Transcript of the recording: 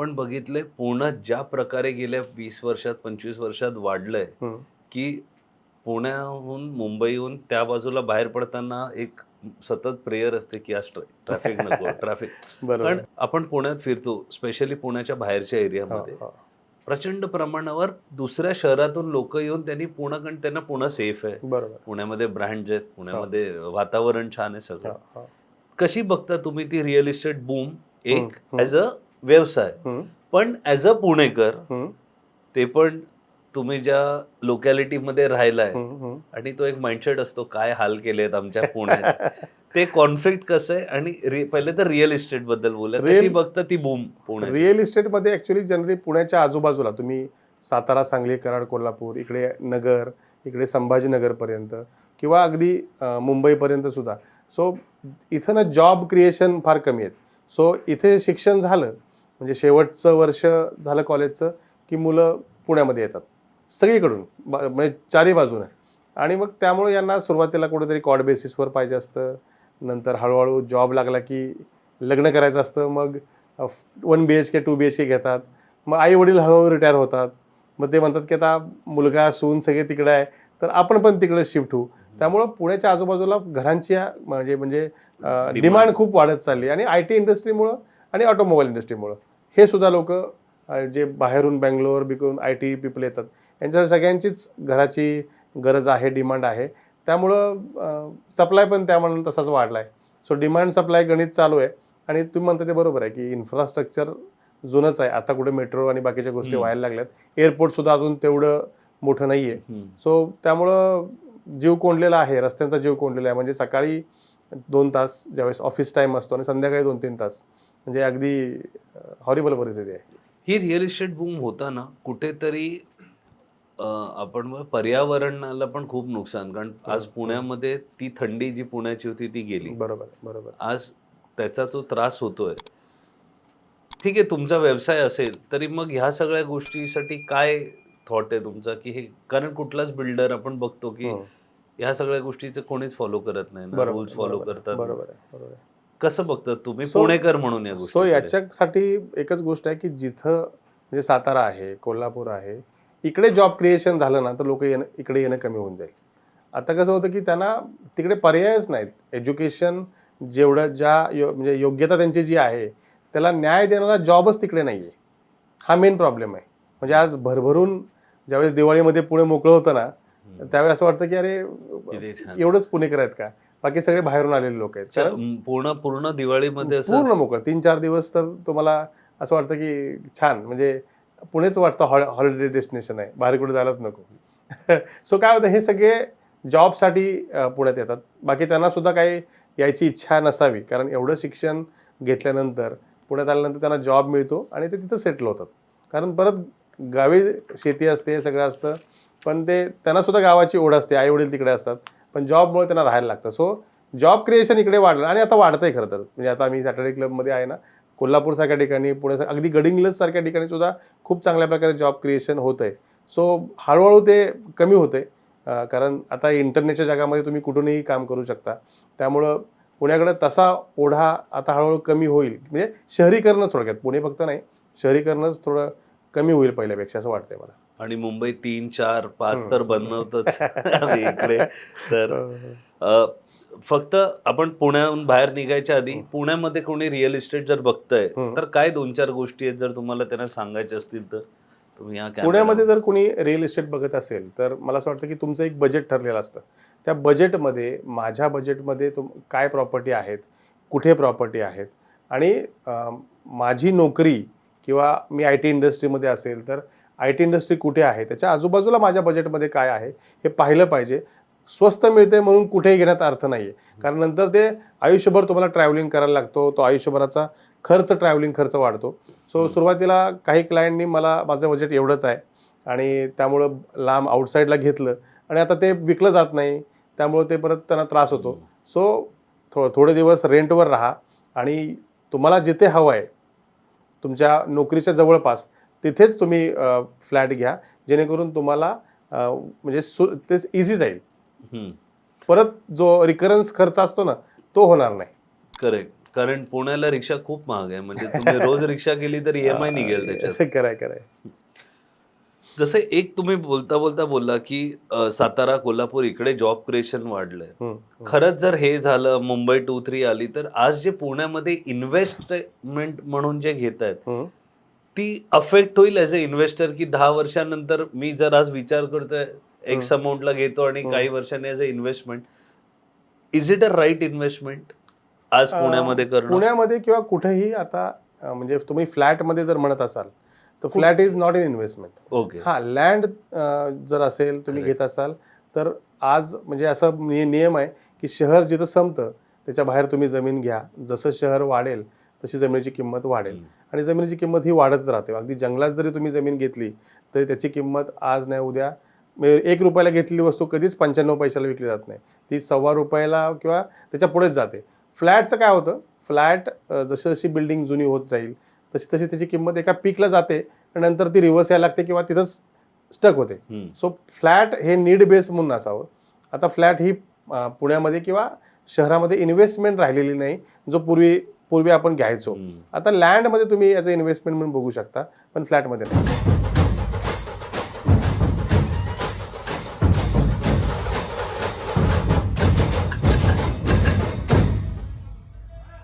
आपण बघितलंय पुणे ज्या प्रकारे गेल्या 20 वर्षात 25 वर्षात वाढलंय, हं. की पुण्याहून मुंबईहून त्या बाजूला बाहेर पडताना एक सतत प्रेयर असते, की आज ट्रॅफिक नको, ट्रॅफिक. कारण बरोबर. आपण पुण्यात फिरतो, स्पेशली पुण्याच्या बाहेरच्या हो, एरियामध्ये हो. प्रचंड प्रमाणावर दुसऱ्या शहरातून लोक येऊन त्यांना पुणं सेफ आहे. बरोबर. पुण्यामध्ये ब्रँड्स आहेत, हो, पुण्यामध्ये वातावरण छान आहे सगळं. हो, हो. कशी बघता तुम्ही ती रिअल इस्टेट बूम हं, एक हं, ॲज अ व्यवसाय, हं, पण ॲज अ पुणेकर, हं, ते पण तुम्ही ज्या लोकॅलिटीमध्ये राहिलाय हं, हं. आणि तो एक माइंडसेट असतो, काय हाल केलेत आमच्या पुण्यात. ते कॉन्फ्लिक्ट कसं आहे आणि पहिले तर रिअल इस्टेट बद्दल बोलूया. कशी रिअल बघता ती बूम पुण्याची? रिअल इस्टेटमध्ये ॲक्च्युअली जनरली पुण्याच्या आजूबाजूला तुम्ही सातारा, सांगली, कराड, कोल्हापूर, इकडे नगर, इकडे संभाजीनगरपर्यंत किंवा अगदी मुंबईपर्यंत सुद्धा. सो इथं ना जॉब क्रिएशन फार कमी आहेत. सो इथे शिक्षण झालं म्हणजे शेवटचं वर्ष झालं कॉलेजचं, की मुलं पुण्यामध्ये येतात. सगळीकडून म्हणजे चारी बाजूने. आणि मग त्यामुळे यांना सुरुवातीला कुठेतरी कॉड बेसिसवर पाहिजे असतं. नंतर हळूहळू जॉब लागला की लग्न करायचं असतं. मग 1 BHK 2 BHK घेतात. मग आई-वडील हळूहळू रिटायर होतात. मग ते म्हणतात की आता मुलगा, सून सगळे तिकडे आहे, तर आपण पण तिकडे शिफ्ट होऊ. त्यामुळं पुण्याच्या आजूबाजूला घरांची म्हणजे म्हणजे डिमांड खूप वाढत चालली आणि IT इंडस्ट्रीमुळं आणि ऑटोमोबाईल इंडस्ट्रीमुळं. हे सुद्धा लोकं जे बाहेरून बंगलोर IT पीपल येतात, यांच्या सगळ्यांचीच घराची गरज आहे, डिमांड आहे. त्यामुळं सप्लाय पण त्या मानाने तसाच वाढला आहे. सो डिमांड सप्लाय गणित चालू आहे आणि तुम्ही म्हणता ते बरोबर आहे, की इन्फ्रास्ट्रक्चर जुनंच आहे. आता कुठे मेट्रो आणि बाकीच्या गोष्टी व्हायला लागल्यात. एअरपोर्ट सुद्धा अजून तेवढं मोठं नाहीये. सो त्यामुळं जीव कोंडलेला आहे, रस्त्यांचा जीव कोंडलेला आहे. म्हणजे सकाळी 2 तास ज्यावेळेस ऑफिस टाईम असतो आणि संध्याकाळी 2-3 तास, म्हणजे अगदी हॉरिबल परिस्थिती आहे. ही रिअल इस्टेट बूम होताना कुठेतरी आपण पर्यावरणाला पण खूप नुकसान, कारण आज पुण्यामध्ये ती थंडी जी पुण्याची होती ती गेली. बरोबर, बरोबर. आज त्याचा जो त्रास होतोय, ठीक आहे तुमचा व्यवसाय असेल तरी मग ह्या सगळ्या गोष्टीसाठी काय थॉट आहे तुमचा, की हे कारण कुठलाच बिल्डर आपण बघतो की हं. ह्या सगळ्या गोष्टीचं कोणीच फॉलो करत नाही ना, बरोबर रूल्स आहे, फॉलो बरोबर आहे, करतात. बरोबर आहे, बरोबर आहे. कसं बघतात तुम्ही सो पुणेकर म्हणून या सो गोष्टी? याच्यासाठी एकच गोष्ट आहे, की जिथं म्हणजे सातारा आहे, कोल्हापूर आहे, इकडे जॉब क्रिएशन झालं ना, तर लोक इकडे येणं कमी होऊन जाईल. आता कसं होतं, की त्यांना तिकडे पर्यायच नाहीत. एज्युकेशन जेवढं म्हणजे योग्यता त्यांची जी आहे, त्याला न्याय देणारा जॉबच तिकडे नाही आहे. हा मेन प्रॉब्लेम आहे. म्हणजे आज भरभरून ज्यावेळेस दिवाळीमध्ये पुणे मोकळं होतं ना, त्यावेळेस असं वाटतं, की अरे किती छान. एवढंच पुणेकर आहेत का? बाकी सगळे बाहेरून आलेले लोक आहेत. कारण पूर्ण पूर्ण दिवाळीमध्ये असं पूर्ण मोकळं 3-4 दिवस तर तुम्हाला असं वाटतं की छान, म्हणजे पुणेच वाटतं हॉलिडे डेस्टिनेशन आहे, बाहेर कुठे जायलाच नको. सो काय होतं, हे सगळे जॉबसाठी पुण्यात येतात. बाकी त्यांना सुद्धा काही यायची इच्छा नसावी, कारण एवढं शिक्षण घेतल्यानंतर पुण्यात आल्यानंतर त्यांना जॉब मिळतो आणि ते तिथं सेटल होतात. कारण परत गावी शेती असते, सगळं असतं, पण त्यांना सुद्धा गावाची ओढ असते, आई-वडील तिकडे असतात, पण जॉबमुळे त्यांना राहायला लागतं. सो जॉब क्रिएशन इकडे वाढलं आणि आता वाढतंय खरं तर. म्हणजे आता आम्ही सॅटर्डे क्लबमध्ये आहे ना, कोल्हापूरसारख्या ठिकाणी, पुणे अगदी गडिंग्लजसारख्या ठिकाणी सुद्धा खूप चांगल्या प्रकारे जॉब क्रिएशन होतंय. सो हळूहळू ते कमी होते, कारण आता इंटरनेटच्या जगामध्ये तुम्ही कुठूनही काम करू शकता. त्यामुळं पुण्याकडे तसा ओढा आता हळूहळू कमी होईल. म्हणजे शहरीकरण थोडक्यात, पुणे फक्त नाही, शहरीकरणच थोडं कमी होईल पहिल्यापेक्षा, असं वाटतंय मला. आणि मुंबई 3, 4, 5 तर बनवतच आम्ही इकडे. तर फक्त आपण पुण्याहून बाहेर निघायच्या आधी पुण्यामध्ये कोणी रिअल इस्टेट जर बघतंय, तर काय 2-4 गोष्टी आहेत जर तुम्हाला त्यांना सांगायच्या असतील तर तुम्ही या पुण्यामध्ये जर कोणी रिअल इस्टेट बघत असेल, तर मला असं वाटतं की तुमचं एक बजेट ठरलेलं असतं. त्या बजेटमध्ये, माझ्या बजेटमध्ये काय प्रॉपर्टी आहेत, कुठे प्रॉपर्टी आहेत आणि माझी नोकरी किंवा मी IT इंडस्ट्रीमध्ये असेल तर IT इंडस्ट्री कुठे आहे, त्याच्या आजूबाजूला माझ्या बजेटमध्ये काय आहे हे पाहिलं पाहिजे. स्वस्त मिळते म्हणून कुठेही घेण्यात अर्थ नाही आहे, कारण नंतर ते आयुष्यभर तुम्हाला ट्रॅव्हलिंग करायला लागतो, तो आयुष्यभराचा ट्रॅव्हलिंग खर्च वाढतो. सो सुरुवातीला काही क्लायंटनी माझं बजेट एवढंच आहे आणि त्यामुळं लांब आउटसाईडला घेतलं आणि आता ते विकलं जात नाही, त्यामुळं ते परत त्यांना त्रास होतो. सो थोडे दिवस रेंटवर राहा आणि तुम्हाला जिथे हवं आहे, तुमच्या नोकरीच्या जवळपास, तिथेच तुम्ही फ्लॅट घ्या, जेणेकरून तुम्हाला म्हणजे ते इझी जाईल. परत जो रिकरन्स खर्च असतो ना, तो होणार नाही. करेक्ट. कारण पुण्याला रिक्षा खूप महाग आहे, म्हणजे तुम्ही रोज रिक्षा केली तर EMI निघेल त्याच्यात. असं कराय जसं एक तुम्ही बोलता बोलता बोलला की सातारा कोल्हापूर इकडे जॉब क्रिएशन वाढलंय. खरंच जर हे झालं, मुंबई 2-3 आली, तर आज जे पुण्यामध्ये इन्व्हेस्टमेंट म्हणून जे घेत आहेत ती अफेक्ट होईल ऍज अ इन्व्हेस्टर, की 10 वर्षानंतर मी जर आज विचार करतोय एक्स अमाऊंटला घेतो आणि काही वर्षांनी as a investment, is it a right investment आज पुण्यामध्ये करणं? पुण्यामध्ये किंवा कुठेही आता म्हणजे तुम्ही फ्लॅटमध्ये जर म्हणत असाल तर flat is not in investment. Okay. हा, लँड जर असेल तुम्ही घेत असाल तर आज म्हणजे असा नियम आहे की शहर जिथं संपतं त्याच्या बाहेर तुम्ही जमीन घ्या. जसं शहर वाढेल तशी जमिनीची किंमत वाढेल आणि जमिनीची किंमत ही वाढतच राहते. अगदी जंगलात जरी तुम्ही जमीन घेतली तरी त्याची किंमत आज नाही उद्या, म्हणजे 1 रुपयाला घेतलेली वस्तू कधीच 95 पैशाला विकली जात नाही, ती 1.25 रुपयाला किंवा त्याच्या पुढेच जाते. फ्लॅटचं काय होतं, फ्लॅट जशी जशी बिल्डिंग जुनी होत जाईल तशी तशी त्याची किंमत एका पीकला जाते आणि नंतर ती रिव्हर्स यायला लागते किंवा तिथंच स्टक होते. सो फ्लॅट हे नीड बेस म्हणून असावं. आता फ्लॅट ही पुण्यामध्ये किंवा शहरामध्ये इन्व्हेस्टमेंट राहिलेली नाही जो पूर्वी आपण घ्यायचो. आता लँडमध्ये तुम्ही याचं इन्व्हेस्टमेंट म्हणून बघू शकता, पण फ्लॅटमध्ये नाही.